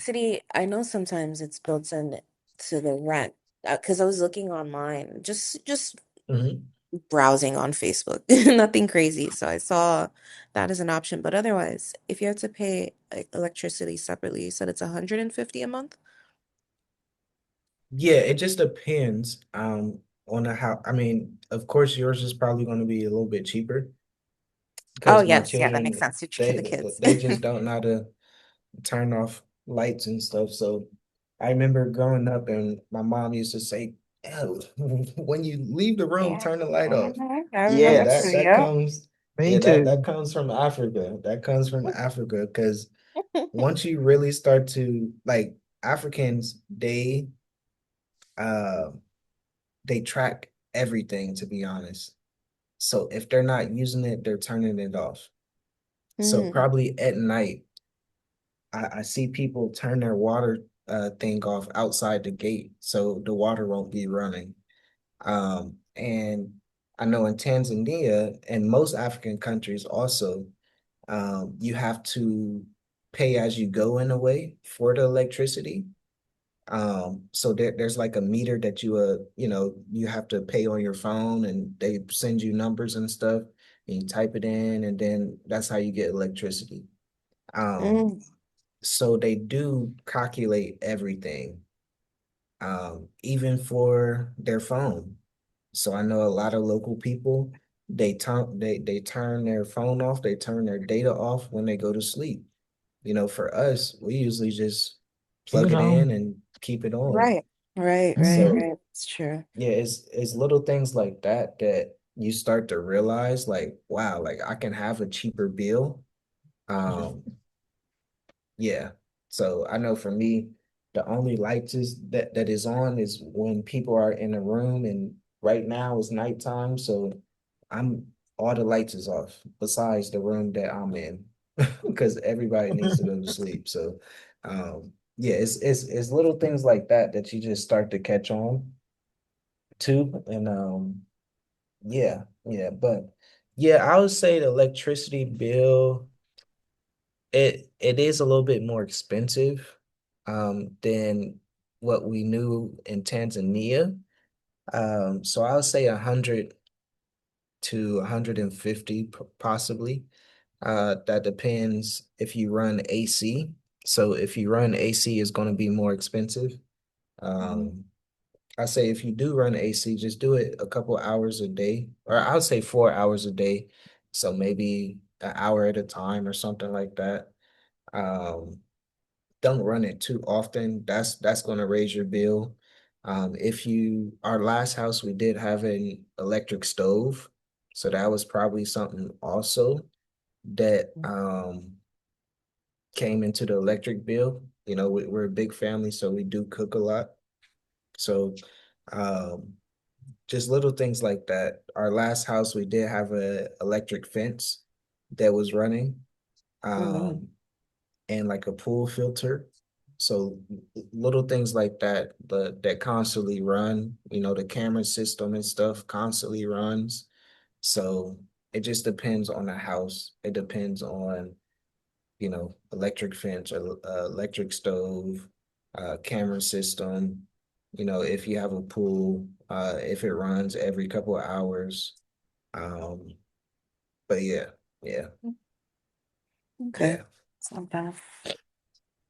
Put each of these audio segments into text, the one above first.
City, I know sometimes it's built in to the rent because I was looking online, just Mhm. browsing on Facebook, nothing crazy. So I saw that as an option. But otherwise, if you have to pay like electricity separately, you said it's 150 a month? Yeah, it just depends on the how. I mean, of course, yours is probably going to be a little bit cheaper Oh because my yes, yeah, that makes children sense. For the kids. they just don't know how to turn off lights and stuff. So I remember growing up, and my mom used to say, "Oh, when you leave the room, Yeah. turn the light off." I Yeah, remember too. that that Yep. comes Me yeah too. that comes from Africa. That comes from Africa because once you really start to like Africans, uh they track everything, to be honest. So if they're not using it, they're turning it off. So Mm, probably at night, I see people turn their water thing off outside the gate so the water won't be running. And I know in Tanzania and most African countries also, you have to pay as you go in a way for the electricity. So there's like a meter that you have to pay on your phone and they send you numbers and stuff and you type it in and then that's how you get electricity. Um, mm, so they do calculate everything, even for their phone. So I know a lot of local people, they turn their phone off, they turn their data off when they go to sleep. For us, we usually just Keep plug it it in on. and keep it on. right. Right, right, Mhm. So right. It's true. yeah, it's little things like that that you start to realize, like, wow, like I can have a cheaper bill. Um, yeah. So I know for me, the only lights that is on is when people are in a room, and right now it's nighttime, so I'm all the lights is off besides the room that I'm in because everybody needs to go to sleep. So yeah, it's little things like that that you just start to catch on to. And yeah, but yeah, I would say the electricity bill, it is a little bit more expensive than what we knew in Tanzania. So I would say 100 to 150 possibly. That depends if you run AC. So if you run AC, it's going to be more expensive. Mhm. Um, I say if you do run AC, just do it a couple hours a day, or I would say 4 hours a day. So maybe an hour at a time or something like that. Um, don't run it too often. That's going to raise your bill. If you Our last house, we did have an electric stove, so that was probably something also that came into the electric bill. We're a big family, so we do cook a lot. So um, just little things like that. Our last house, we did have a electric fence that was running. Mhm. Um, and like a pool filter. So little things like that, that constantly run, the camera system and stuff constantly runs. So it just depends on the house. It depends on, electric fence, or electric stove, camera system, if you have a pool, if it runs every couple of hours. Um, but yeah, Okay. yeah. It's not bad.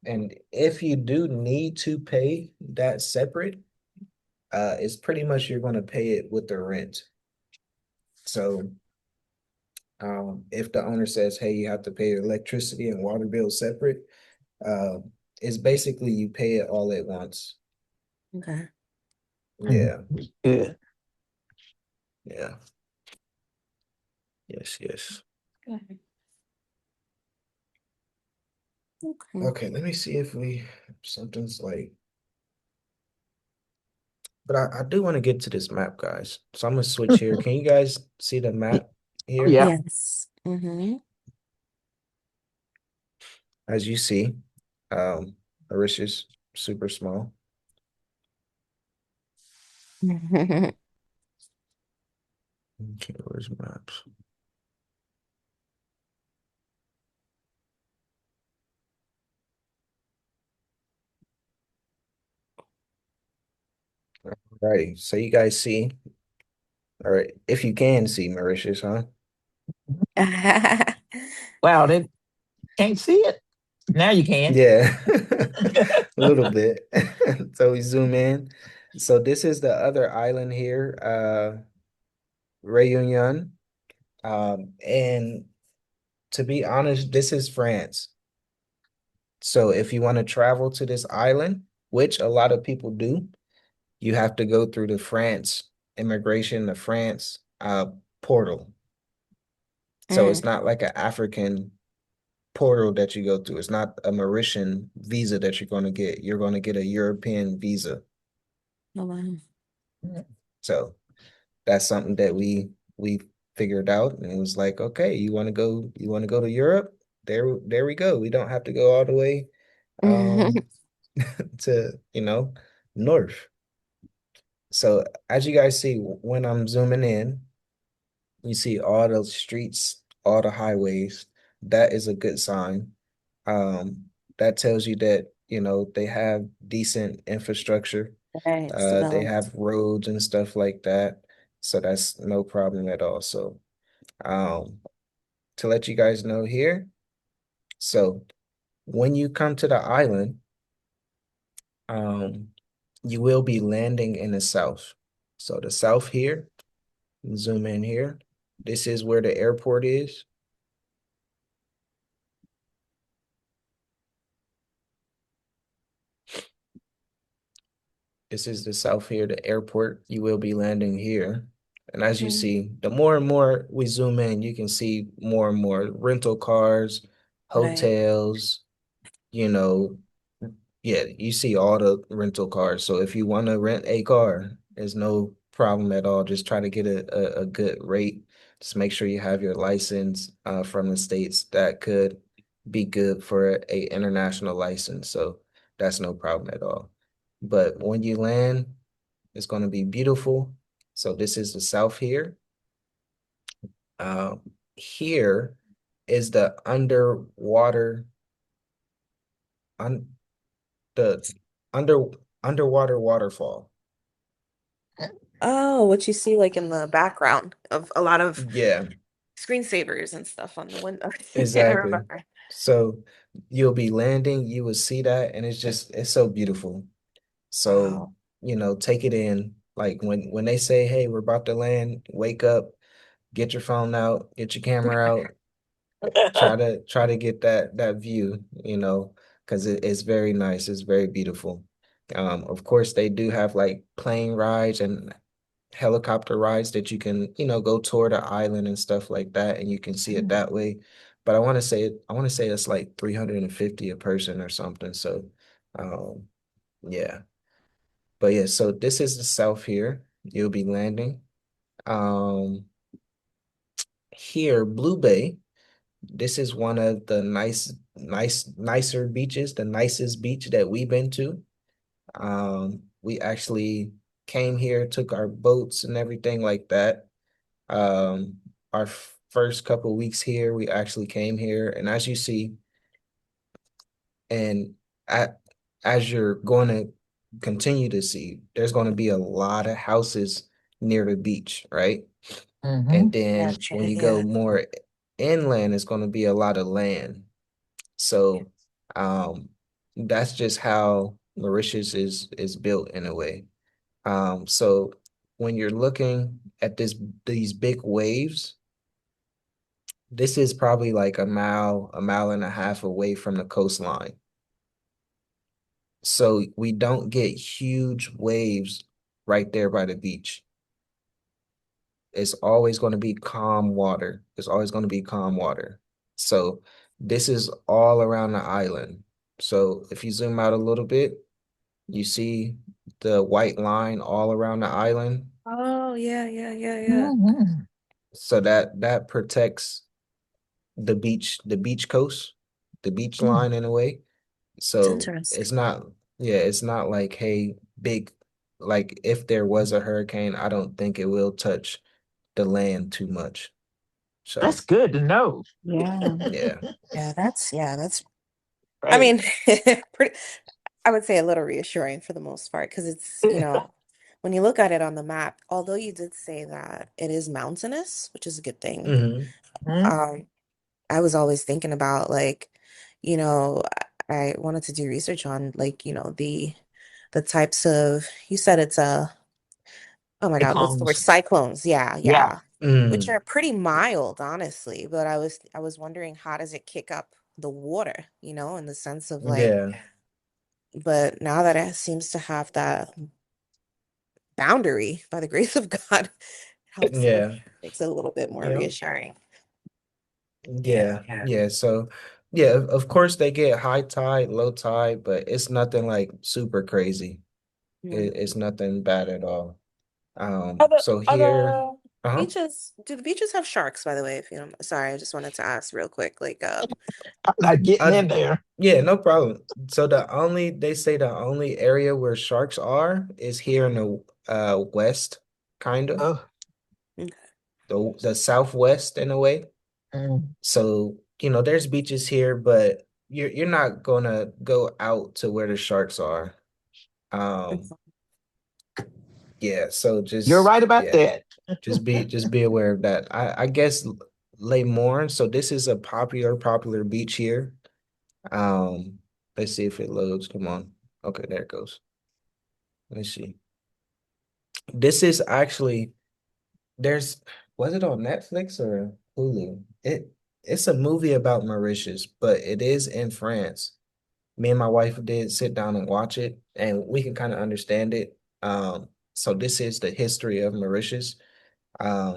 And if you do need to pay that separate, it's pretty much you're going to pay it with the rent. So if the owner says, "Hey, you have to pay your electricity and water bill separate," uh, it's basically you pay it all at once. Okay. Mhm. Yeah, Good. yeah, yes, yes. Okay. Okay. Okay, let me see if something's like. But I do want to get to this map, guys. So I'm gonna switch here. Can you guys see the map Oh, here? yeah. Yes. Mm-hmm. As you see, Mauritius super small. Okay, where's maps? Right. So you guys see, all right, if you can see Mauritius, huh? Wow, they can't see it. Now you can. Yeah, a little bit. So we zoom in. So this is the other island here, Réunion. And to be honest, this is France. So if you want to travel to this island, which a lot of people do, you have to go through the France immigration, the France portal. So it's Mm. not like an African portal that you go through. It's not a Mauritian visa that you're going to get. You're going to get a European visa. Oh, wow. So that's something that we figured out and it was like, okay, you want to go to Europe? There we go. We don't have to go all the way um to, north. So as you guys see when I'm zooming in, you see all those streets, all the highways. That is a good sign. Um, that tells you that, they have decent infrastructure. Right, it's They developed. have roads and stuff like that. So that's no problem at all. So, um, to let you guys know here, so when you come to the island, um, you will be landing in the south. So the south here, zoom in here. This is where the airport is. This is the south here, the airport. You will be landing here. And as you Mhm. see, the more and more we zoom in, you can see more and more rental cars, Right. hotels, you know, yeah, you see all the rental cars. So if you want to rent a car, there's no problem at all. Just try to get a good rate. Just make sure you have your license from the states. That could be good for a international license. So that's no problem at all. But when you land, it's going to be beautiful. So this is the south here. Here is the un, the under underwater waterfall. Oh, what you see like in the background of a lot of Yeah, screensavers and stuff on the window. I exactly. remember. So you'll be landing, you will see that, and it's so beautiful. So, Wow. take it in. Like when they say, "Hey, we're about to land," wake up, get your phone out, get your camera out, try to get that view, because it's very nice. It's very beautiful. Of course, they do have like plane rides and helicopter rides that you can, go tour the island and stuff like that, and you can see it that way. But I want to say it's like 350 a person or something. So, um, yeah. But yeah, so this is the south here. You'll be landing. Um, Here, Blue Bay. This is one of the nicer beaches, the nicest beach that we've been to. We actually came here, took our boats and everything like that. Um, our first couple weeks here, we actually came here, and as you see, and at, as you're going to continue to see, there's going to be a lot of houses near the beach, right? And Hmm. then Gotcha. when you go Yeah. more inland, it's going to be a lot of land. Yeah. So that's just how Mauritius is built in a way. So when you're looking at these big waves, this is probably like a mile and a half away from the coastline. So we don't get huge waves right there by the beach. It's always going to be calm water. It's always going to be calm water. So this is all around the island. So if you zoom out a little bit, you see the white line all around the island. Oh, yeah, yeah, yeah, yeah. Hmm. So that protects the beach coast, the beach line in a way. It's So interesting. it's not, yeah, it's not like, hey, big, like if there was a hurricane, I don't think it will touch the land too much. That's So good to know. Yeah. yeah, Yeah, that's I Right. mean, pretty I would say a little reassuring for the most part because it's, when you look at it on the map, although you did say that it is mountainous, which is a good thing, Hmm. Mhm. um, I was always thinking about like, you know, I wanted to do research on like, the types of, you said it's a, oh my God, what's the word? Cyclones. Cyclones. Yeah, Yeah. yeah. Which Mm, are pretty mild, honestly. But I was wondering how does it kick up the water, in the sense of like, yeah, but now that it seems to have that boundary by the grace of God, helps it yeah, makes it a little bit more yeah, reassuring. Yeah. yeah, yeah. So, yeah, of course they get high tide, low tide, but it's nothing like super crazy. Mm. It's nothing bad at all. Other So here, other uh-huh. Do the beaches have sharks, by the way, if you don't, sorry, I just wanted to ask real quick. Like, I'm not getting Uh, in there. yeah, no problem. So they say the only area where sharks are is here in the west, kind of Oh, okay. the southwest in a way. mm, So, there's beaches here, but you're not gonna go out to where the sharks are. Um, yeah, so you're just right about yeah, that. just be aware of that. I guess Lemoore, so this is a popular beach here. Um, let's see if it loads. Come on. Okay, there it goes. Let's see. This is actually there's was it on Netflix or Hulu? It's a movie about Mauritius, but it is in France. Me and my wife did sit down and watch it, and we can kind of understand it. So this is the history of Mauritius.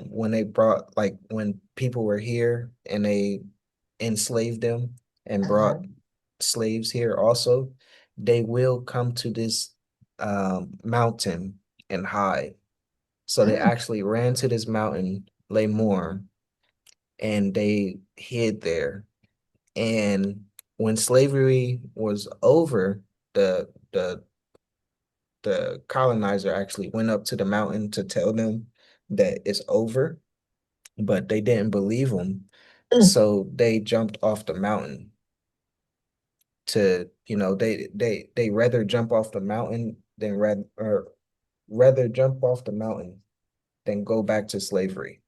When they brought like when people were here and they enslaved them and brought Mhm. slaves here also, they will come to this mountain and hide. So they Mm, actually ran to this mountain, Lemoore, and they hid there. And when slavery was over, the the colonizer actually went up to the mountain to tell them that it's over, but they didn't believe them. mm. So they jumped off the mountain to, they rather jump off the mountain than rather jump off the mountain than go back to slavery.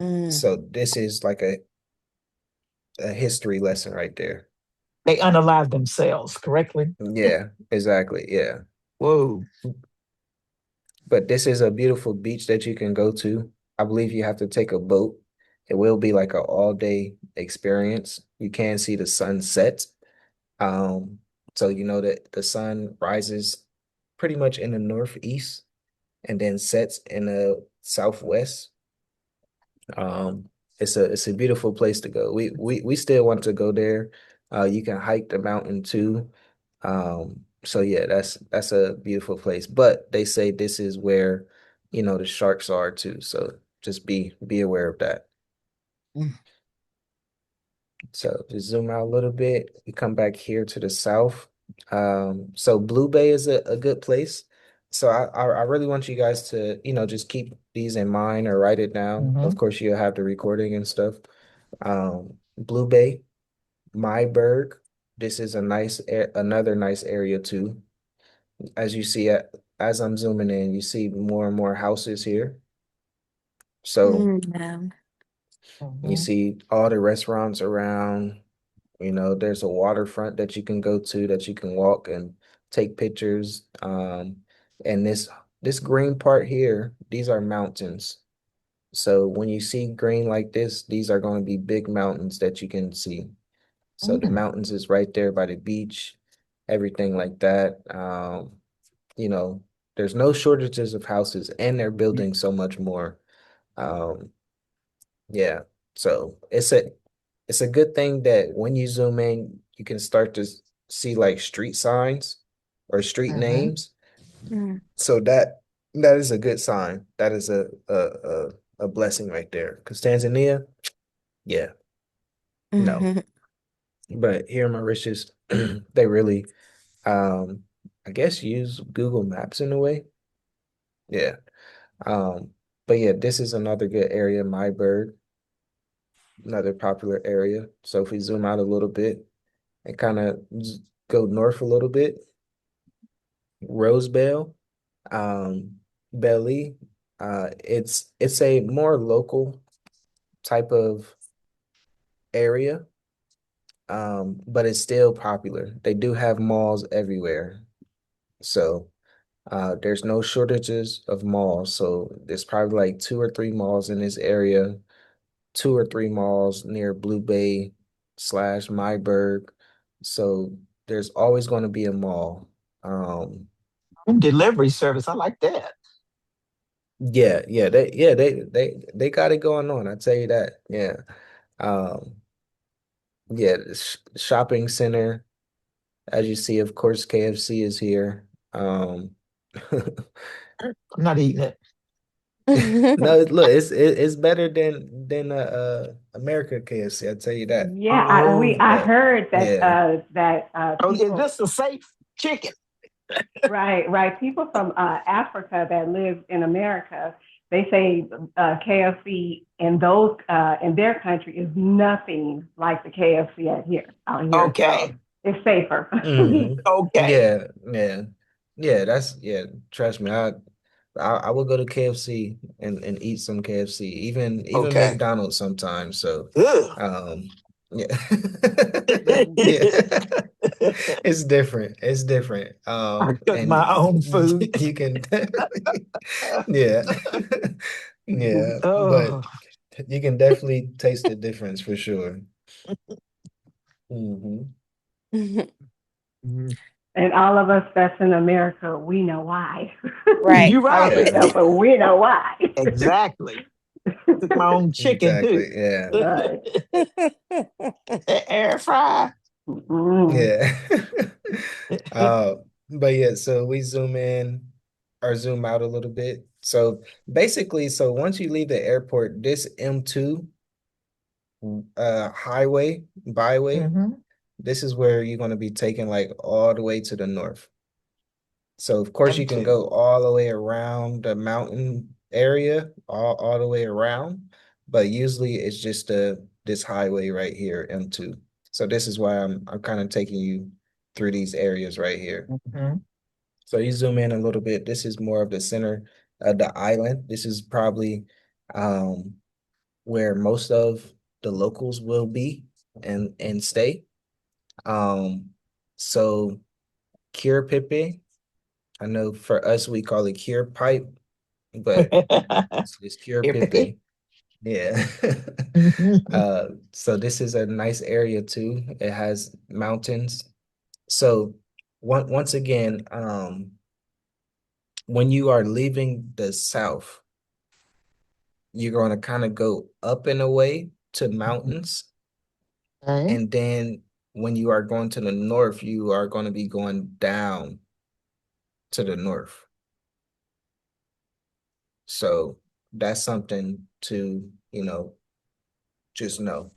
Mm. So this is like a history lesson right there. They unalive themselves correctly. Yeah, exactly. Yeah. Whoa. But this is a beautiful beach that you can go to. I believe you have to take a boat. It will be like an all day experience. You can see the sunset. Um, so you know that the sun rises pretty much in the northeast and then sets in the southwest. Um, it's a beautiful place to go. We still want to go there. You can hike the mountain too. So yeah, that's a beautiful place. But they say this is where, the sharks are too. So just be aware of that. Mm, So just zoom out a little bit. We come back here to the south. So Blue Bay is a good place. So I really want you guys to, just keep these in mind or write it down. Of mhm, course, you'll have the recording and stuff. Blue Bay, Myburg. This is another nice area too. As you see, as I'm zooming in, you see more and more houses here. So Yeah. you mhm, see all the restaurants around. There's a waterfront that you can go to that you can walk and take pictures. And this green part here, these are mountains. So when you see green like this, these are going to be big mountains that you can see. So the mm, mountains is right there by the beach, everything like that. You know, there's no shortages of houses and they're building so much more. Um, yeah. So it's a good thing that when you zoom in, you can start to see like street signs or street mhm. names. Mm. So that is a good sign. That is a blessing right there. Because Tanzania, yeah, no. Mhm. But here in Mauritius, they really um I guess use Google Maps in a way. Yeah. Um, but yeah, this is another good area, Myburg, another popular area. So if we zoom out a little bit and kind of go north a little bit, Rosebell. Um, Belly, it's a more local type of area, but it's still popular. They do have malls everywhere, so there's no shortages of malls. So there's probably like two or three malls in this area, two or three malls near Blue Bay slash Myburg. So there's always going to be a mall. Um, Home delivery service. I like that. yeah, they got it going on. I tell you that. Yeah. Um, yeah, the shopping center, as you see, of course, KFC is here. I'm not eating it. No, look, it's better than America KFC. I tell you that. Yeah, Oh, I Yeah, heard that yeah, oh, is people, this a safe chicken? right, people from Africa that live in America, they say KFC in those in their country is nothing like the KFC out here. So Okay, it's safer. hmm okay, yeah. That's yeah. Trust me, I will go to KFC and eat some KFC, even okay. McDonald's sometimes. So, Ugh. um, yeah, yeah. It's different. It's different. I cook And my own food. you can, yeah, yeah, but Oh. you can definitely taste the difference for sure. Hmm Mhm. And all of us that's in America, we know why. Right. You're Probably right. Yeah, don't, but we know why. Exactly. Cook my own chicken exactly. too. Yeah. Right. Air fry. Mm. Yeah. Uh, but yeah, so we zoom in or zoom out a little bit. So basically, so once you leave the airport, this M2 highway, byway, Hmm. this is where you're going to be taken like all the way to the north. So of course you can M2. go all the way around the mountain area, all the way around, but usually it's just this highway right here, M2. So this is why I'm kind of taking you through these areas right here. Hmm. So you zoom in a little bit. This is more of the center of the island. This is probably um where most of the locals will be and stay. Um, so Cure Pipe, I know for us we call it Cure Pipe, but it's Cure Hippie. Pipe. Yeah. Mhm. So this is a nice area too. It has mountains. So once again, when you are leaving the south, you're going to kind of go up and away to mountains, Okay. and then when you are going to the north, you are going to be going down to the north. So that's something to, just know.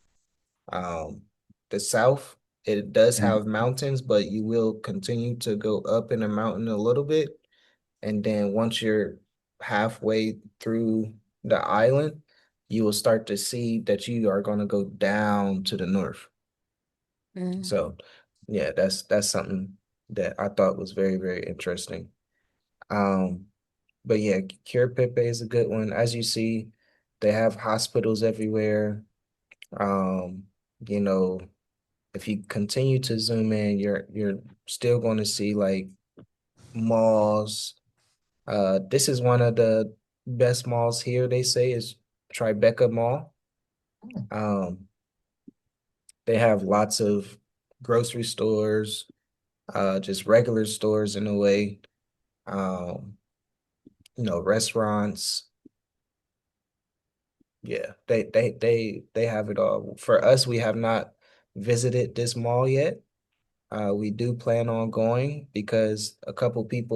Um, the South, it does have mountains, but you will continue to go up in the mountain a little bit. And then once you're halfway through the island, you will start to see that you are going to go down to the north. Mm. So yeah, that's something that I thought was very, very interesting. Um, but yeah, Cure Pepe is a good one. As you see, they have hospitals everywhere. Um, you know, if you continue to zoom in, you're still going to see like malls. This is one of the best malls here, they say, is Tribeca Mall. Um, they have lots of grocery stores, just regular stores in a way, um, restaurants. Yeah, they have it all. For us, we have not visited this mall yet. We do plan on going because a couple people